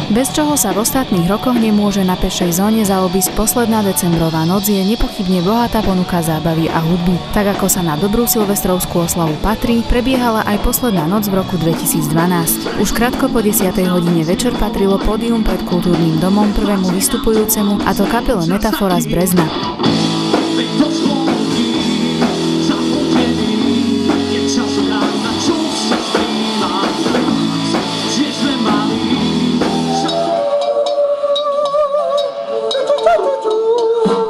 Bez čoho sa v ostatných rokoch nemôže na pešej zóne zaobísť posledná decembrová noc, je nepochybne bohatá ponuka zábavy a hudby. Tak ako sa na dobrú silvestrovskú oslavu patrí, prebiehala aj posledná noc v roku 2012. Už krátko po 10. hodine večer patrilo pódium pred kultúrnym domom prvému vystupujúcemu, a to kapele Metafora z Brezna.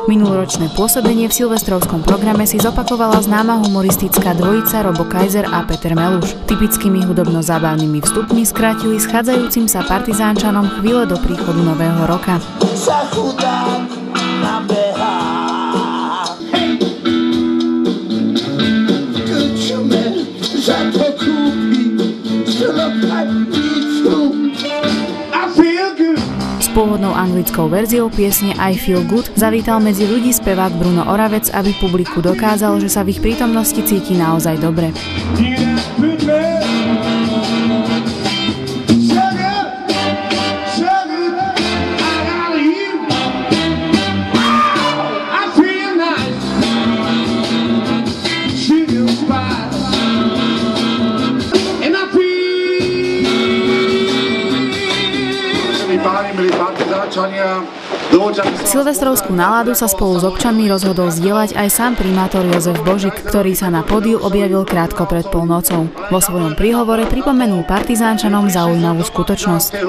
Minuloročné pôsobenie v silvestrovskom programe si zopakovala známa humoristická dvojica Robo Kaiser a Peter Meluš. Typickými hudobno-zábavnými vstupmi skrátili schádzajúcim sa partizánčanom chvíle do príchodu nového roka. S pôvodnou anglickou verziou piesne I Feel Good zavítal medzi ľudí spevák Bruno Oravec, aby publiku dokázal, že sa v ich prítomnosti cíti naozaj dobre. Silvestrovskú náladu sa spolu s občanmi rozhodol zdieľať aj sám primátor Jozef Božik, ktorý sa na pódiu objavil krátko pred polnocou. Vo svojom príhovore pripomenul partizánčanom zaujímavú skutočnosť.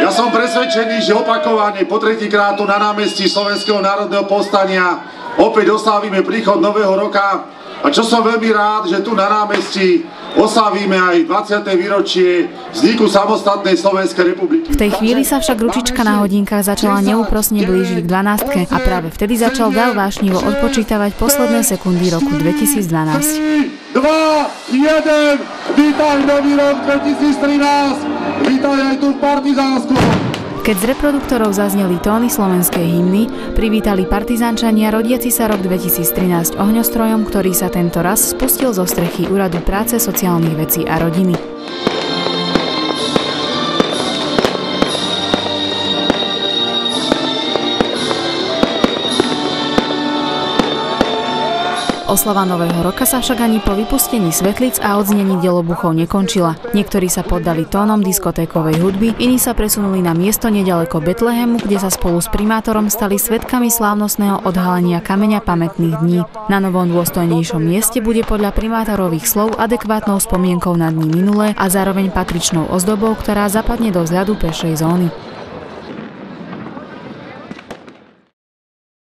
Ja som presvedčený, že opakovane po tretíkrát tu na námestí Slovenského národného povstania opäť oslávime príchod nového roka. A čo som veľmi rád, že tu na námestí oslavíme aj 20. výročie vzniku samostatnej Slovenskej republiky. V tej chvíli sa však ručička na hodinkách začala neúprosne blížiť k 12. a práve vtedy začal Dav vášnivo odpočítavať posledné sekundy roku 2012. 3, 2, 1, vítaj nový rok 2013, vítaj aj tu v Partizánsku. Keď z reproduktorov zazneli tóny slovenskej hymny, privítali partizánčania rodiaci sa rok 2013 ohňostrojom, ktorý sa tento raz spustil zo strechy Úradu práce, sociálnych vecí a rodiny. Oslava nového roka sa však ani po vypustení svetlic a odznení delobuchov nekončila. Niektorí sa poddali tónom diskotékovej hudby, iní sa presunuli na miesto nedaleko Betlehemu, kde sa spolu s primátorom stali svedkami slávnostného odhalenia kameňa pamätných dní. Na novom dôstojnejšom mieste bude podľa primátorových slov adekvátnou spomienkou na dni minulé a zároveň patričnou ozdobou, ktorá zapadne do vzhľadu pešej zóny.